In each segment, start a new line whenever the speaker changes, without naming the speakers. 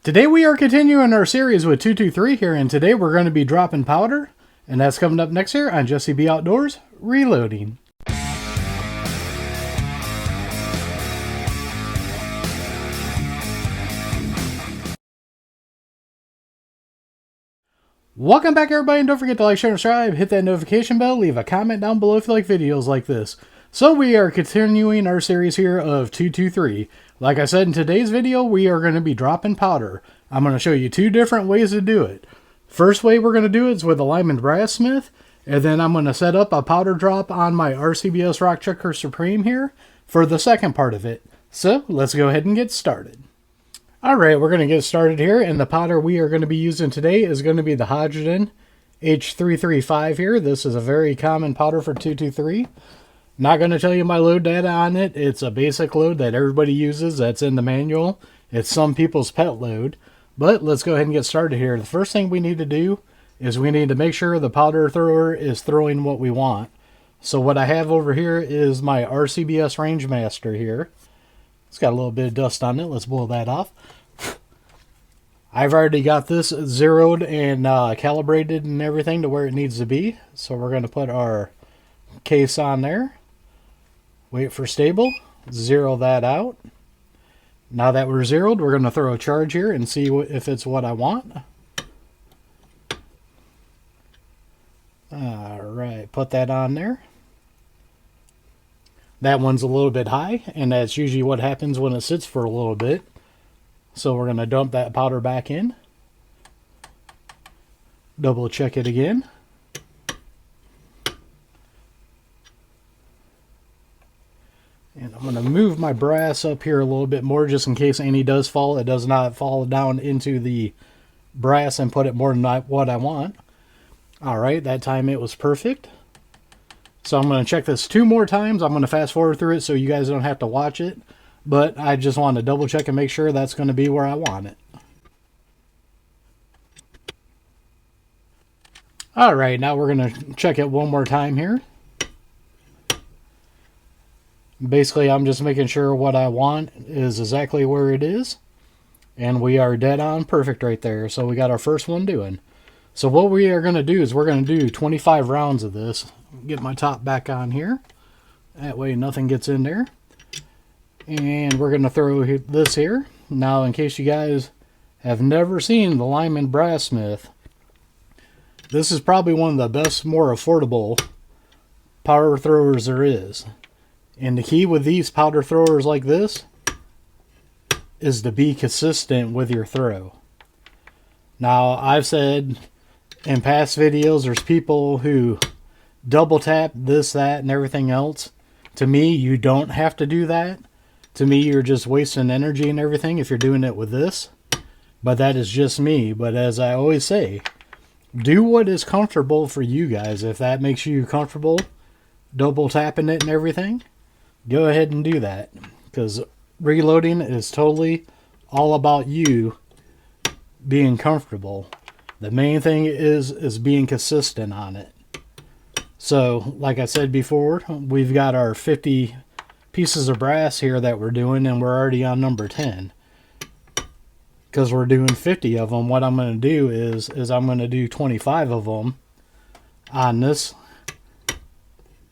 Today we are continuing our series with 223 here, and today we're going to be dropping powder, and that's coming up next here on Jesse B Outdoors Reloading. Welcome back everybody, and don't forget to like, share, and subscribe, hit that notification bell, leave a comment down below if you like videos like this. So we are continuing our series here of 223. Like I said, in today's video, we are going to be dropping powder. I'm going to show you two different ways to do it. First way we're going to do it is with a Lyman Brass Smith, and then I'm going to set up a powder drop on my RCBS Rock Chucker Supreme here for the second part of it. So let's go ahead and get started. Alright, we're going to get started here, and the powder we are going to be using today is going to be the Hydrogen H335 here. This is a very common powder for 223. Not going to tell you my load data on it. It's a basic load that everybody uses that's in the manual. It's some people's pet load. But let's go ahead and get started here. The first thing we need to do is we need to make sure the powder thrower is throwing what we want. So what I have over here is my RCBS Rangemaster here. It's got a little bit of dust on it. Let's blow that off. I've already got this zeroed and calibrated and everything to where it needs to be. So we're going to put our case on there. Wait for stable. Zero that out. Now that we're zeroed, we're going to throw a charge here and see if it's what I want. Alright, put that on there. That one's a little bit high, and that's usually what happens when it sits for a little bit. So we're going to dump that powder back in. Double check it again. And I'm going to move my brass up here a little bit more just in case any does fall. It does not fall down into the brass and put it more than what I want. Alright, that time it was perfect. So I'm going to check this two more times. I'm going to fast forward through it so you guys don't have to watch it. But I just want to double check and make sure that's going to be where I want it. Alright, now we're going to check it one more time here. Basically, I'm just making sure what I want is exactly where it is. And we are dead on perfect right there. So we got our first one doing. So what we are going to do is we're going to do 25 rounds of this. Get my top back on here. That way nothing gets in there. And we're going to throw this here. Now, in case you guys have never seen the Lyman Brass Smith, this is probably one of the best, more affordable powder throwers there is. And the key with these powder throwers like this is to be consistent with your throw. Now, I've said in past videos, there's people who double tap this, that, and everything else. To me, you don't have to do that. To me, you're just wasting energy and everything if you're doing it with this. But that is just me. But as I always say, do what is comfortable for you guys. If that makes you comfortable, double tapping it and everything, go ahead and do that. Because reloading is totally all about you being comfortable. The main thing is being consistent on it. So, like I said before, we've got our 50 pieces of brass here that we're doing, and we're already on number 10. Because we're doing 50 of them, what I'm going to do is I'm going to do 25 of them on this.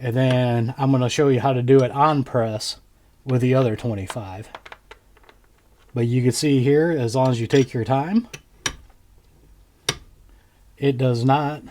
And then I'm going to show you how to do it on press with the other 25. But you can see here, as long as you take your time, it does not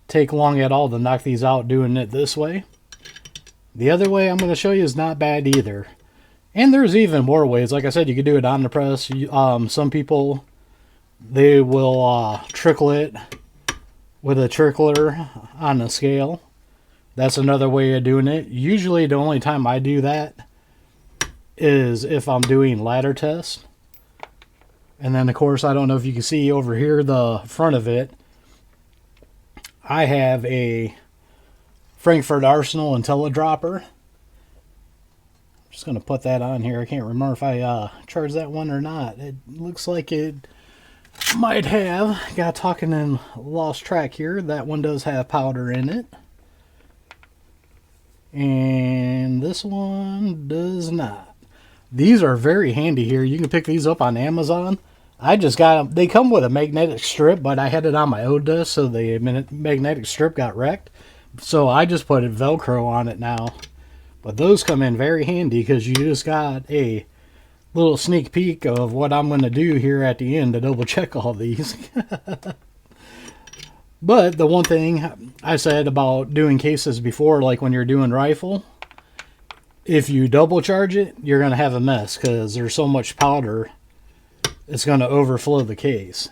take long at all to knock these out doing it this way. The other way I'm going to show you is not bad either. And there's even more ways. Like I said, you can do it on the press. Some people, they will trickle it with a trickler on the scale. That's another way of doing it. Usually the only time I do that is if I'm doing ladder tests. And then of course, I don't know if you can see over here the front of it. I have a Frankfurt Arsenal IntelliDropper. Just going to put that on here. I can't remember if I charged that one or not. It looks like it might have. Got talking and lost track here. That one does have powder in it. And this one does not. These are very handy here. You can pick these up on Amazon. I just got them. They come with a magnetic strip, but I had it on my old desk, so the magnetic strip got wrecked. So I just put a Velcro on it now. But those come in very handy because you just got a little sneak peek of what I'm going to do here at the end to double check all these. But the one thing I said about doing cases before, like when you're doing rifle, if you double charge it, you're going to have a mess because there's so much powder, it's going to overflow the case.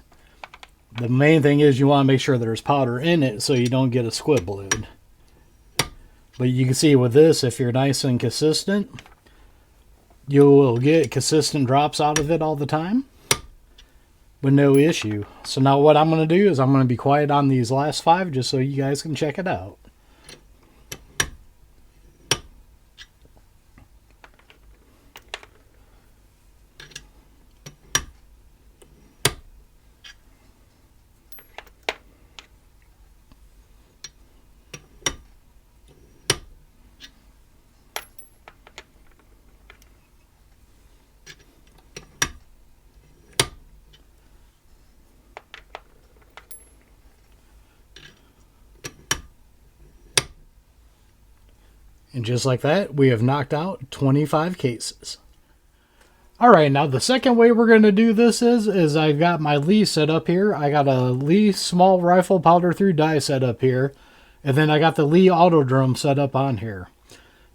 The main thing is you want to make sure there's powder in it so you don't get a squib balloon. But you can see with this, if you're nice and consistent, you will get consistent drops out of it all the time with no issue. So now what I'm going to do is I'm going to be quiet on these last 5 just so you guys can check it out. And just like that, we have knocked out 25 cases. Alright, now the second way we're going to do this is I've got my Lee set up here. I got a Lee small rifle powder through die set up here. And then I got the Lee auto drum set up on here.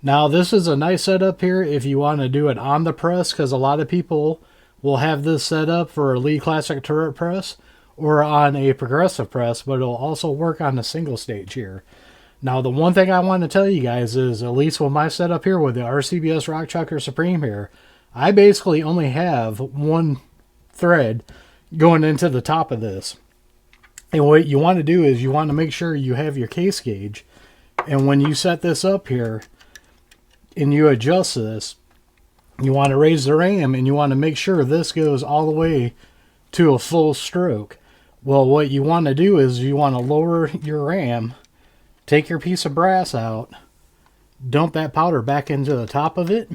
Now this is a nice setup here if you want to do it on the press, because a lot of people will have this set up for a Lee Classic turret press or on a progressive press, but it'll also work on a single stage here. Now, the one thing I want to tell you guys is, at least with my setup here with the RCBS Rock Chucker Supreme here, I basically only have one thread going into the top of this. And what you want to do is you want to make sure you have your case gauge. And when you set this up here and you adjust this, you want to raise the ram and you want to make sure this goes all the way to a full stroke. Well, what you want to do is you want to lower your ram. Take your piece of brass out, dump that powder back into the top of it,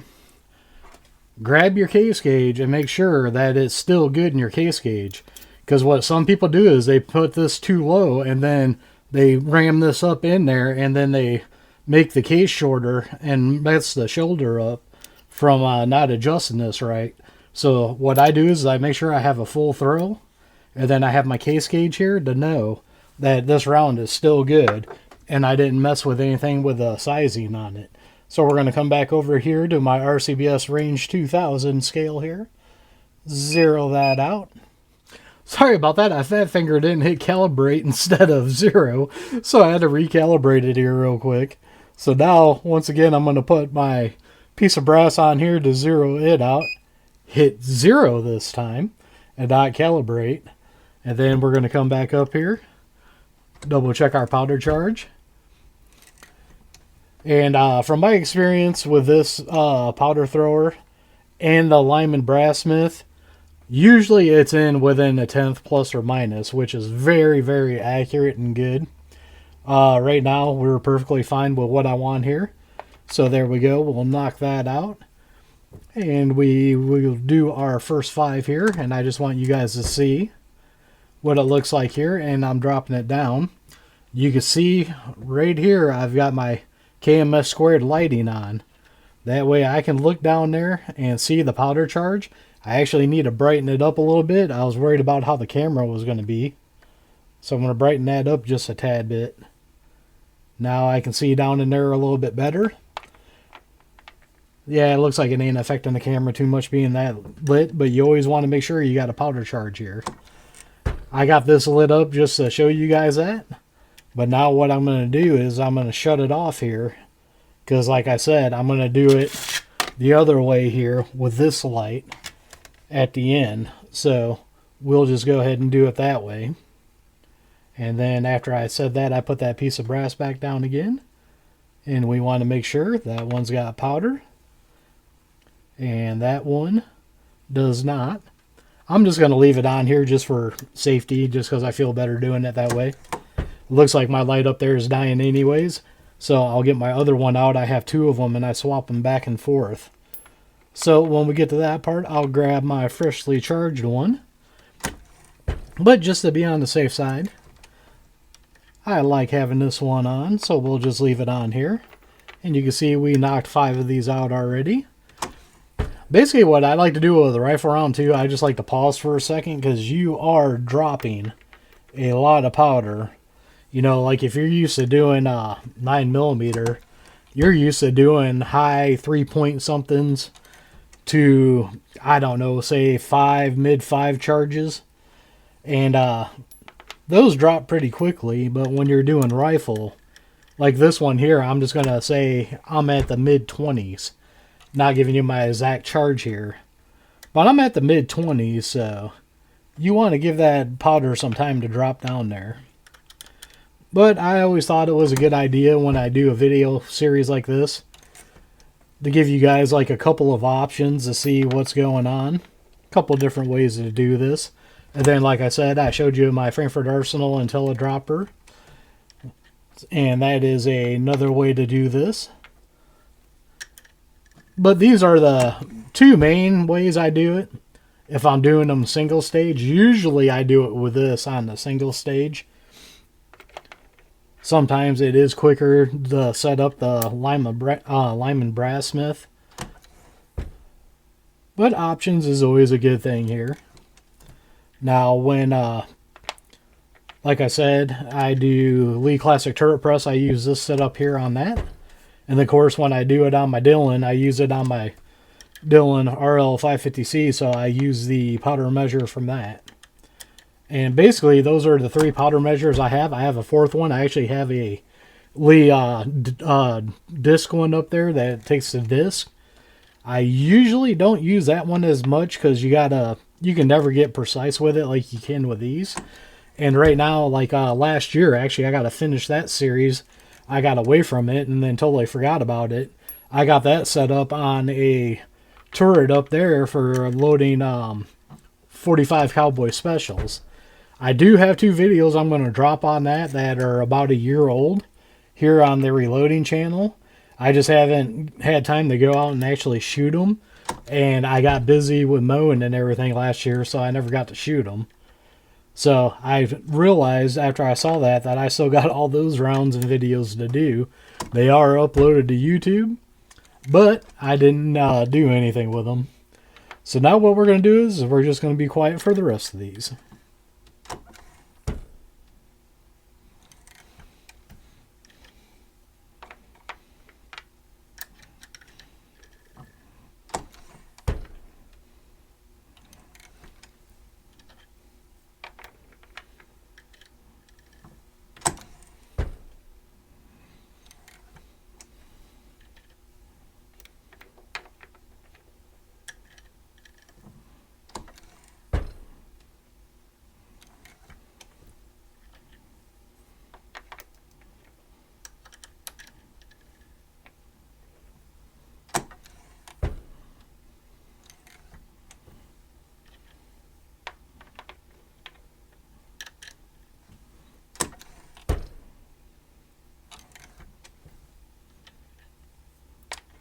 grab your case gauge and make sure that it's still good in your case gauge. Because what some people do is they put this too low and then they ram this up in there and then they make the case shorter and mess the shoulder up from not adjusting this right. So what I do is I make sure I have a full throw and then I have my case gauge here to know that this round is still good. And I didn't mess with anything with the sizing on it. So we're going to come back over here to my RCBS Range 2000 scale here. Zero that out. Sorry about that. My fat finger didn't hit calibrate instead of 0. So I had to recalibrate it here real quick. So now, once again, I'm going to put my piece of brass on here to zero it out. Hit 0 this time. And not calibrate. And then we're going to come back up here. Double check our powder charge. And from my experience with this powder thrower and the Lyman Brass Smith, usually it's in within a tenth plus or minus, which is very, very accurate and good. Right now, we're perfectly fine with what I want here. So there we go. We'll knock that out. And we will do our first 5 here. And I just want you guys to see what it looks like here. And I'm dropping it down. You can see right here, I've got my KMS squared lighting on. That way I can look down there and see the powder charge. I actually need to brighten it up a little bit. I was worried about how the camera was going to be. So I'm going to brighten that up just a tad bit. Now I can see down in there a little bit better. Yeah, it looks like it ain't affecting the camera too much being that lit, but you always want to make sure you got a powder charge here. I got this lit up just to show you guys that. But now what I'm going to do is I'm going to shut it off here. Because like I said, I'm going to do it the other way here with this light at the end. So we'll just go ahead and do it that way. And then after I said that, I put that piece of brass back down again. And we want to make sure that one's got powder. And that one does not. I'm just going to leave it on here just for safety, just because I feel better doing it that way. Looks like my light up there is dying anyways. So I'll get my other one out. I have 2 of them and I swap them back and forth. So when we get to that part, I'll grab my freshly charged one. But just to be on the safe side, I like having this one on, so we'll just leave it on here. And you can see we knocked 5 of these out already. Basically what I like to do with the rifle round too, I just like to pause for a second because you are dropping a lot of powder. You know, like if you're used to doing 9mm, you're used to doing high 3-point somethings to, I don't know, say mid 5 charges. And those drop pretty quickly, but when you're doing rifle, like this one here, I'm just going to say I'm at the mid 20s. Not giving you my exact charge here, but I'm at the mid 20s, so you want to give that powder some time to drop down there. But I always thought it was a good idea when I do a video series like this to give you guys like a couple of options to see what's going on. A couple different ways to do this. And then, like I said, I showed you my Frankfurt Arsenal IntelliDropper. And that is another way to do this. But these are the 2 main ways I do it. If I'm doing them single stage, usually I do it with this on the single stage. Sometimes it is quicker to set up the Lyman Brass Smith. But options is always a good thing here. Now when, like I said, I do Lee Classic Turret Press, I use this setup here on that. And of course, when I do it on my Dillon, I use it on my Dillon RL550C, so I use the powder measure from that. And basically, those are the 3 powder measures I have. I have a 4th one. I actually have a Lee disc one up there that takes the disc. I usually don't use that one as much because you can never get precise with it like you can with these. And right now, like last year, actually, I got to finish that series. I got away from it and then totally forgot about it. I got that set up on a turret up there for loading 45 Cowboy Specials. I do have 2 videos I'm going to drop on that are about a year old here on the Reloading channel. I just haven't had time to go out and actually shoot them. And I got busy with mowing and everything last year, so I never got to shoot them. So I realized after I saw that I still got all those rounds and videos to do. They are uploaded to YouTube, but I didn't do anything with them. So now what we're going to do is we're just going to be quiet for the rest of these.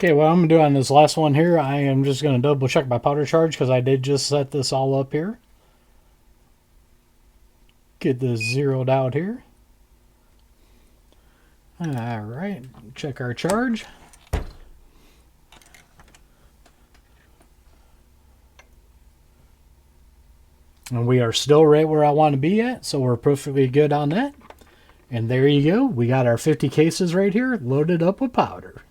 Okay, what I'm going to do on this last one here, I am just going to double check my powder charge because I did just set this all up here. Get this zeroed out here. Alright, check our charge. And we are still right where I want to be at, so we're perfectly good on that. And there you go, we got our 50 cases right here loaded up with powder.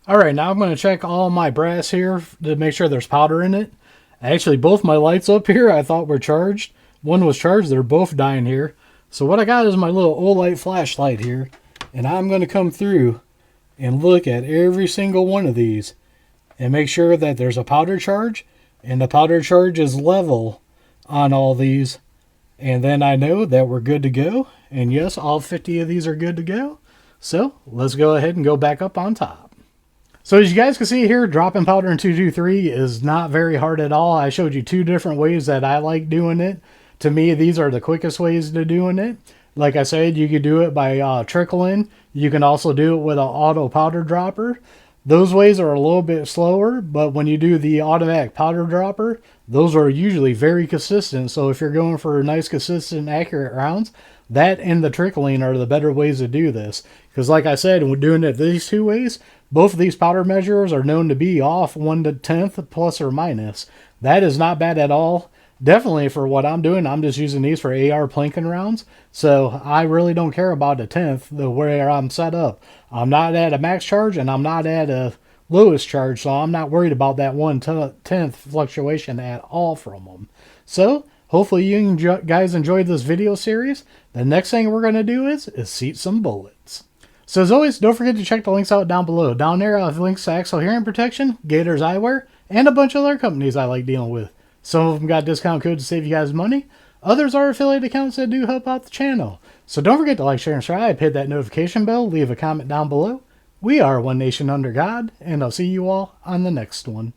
Alright, now I'm going to check all my brass here to make sure there's powder in it. Actually, both my lights up here I thought were charged. One was charged, they're both dying here. So what I got is my little Olight flashlight here. And I'm going to come through and look at every single one of these and make sure that there's a powder charge and the powder charge is level on all these. And then I know that we're good to go. And yes, all 50 of these are good to go. So let's go ahead and go back up on top. So as you guys can see here, dropping powder in 223 is not very hard at all. I showed you 2 different ways that I like doing it. To me, these are the quickest ways to doing it. Like I said, you could do it by trickling. You can also do it with an auto powder dropper. Those ways are a little bit slower, but when you do the automatic powder dropper, those are usually very consistent. So if you're going for nice, consistent, accurate rounds, that and the trickling are the better ways to do this. Because like I said, when doing it these two ways, both of these powder measurers are known to be off 1/10 plus or minus. That is not bad at all. Definitely for what I'm doing, I'm just using these for AR planking rounds. So I really don't care about a tenth, the where I'm set up. I'm not at a max charge and I'm not at a lowest charge, so I'm not worried about that 1/10 fluctuation at all from them. So hopefully you guys enjoyed this video series. The next thing we're going to do is seat some bullets. So as always, don't forget to check the links out down below. Down there I have links to Axil Hearing Protection, Gators Eyewear, and a bunch of other companies I like dealing with. Some of them got discount codes to save you guys money. Others are affiliate accounts that do help out the channel. So don't forget to like, share, and subscribe. Hit that notification bell. Leave a comment down below. We are One Nation Under God, and I'll see you all on the next one.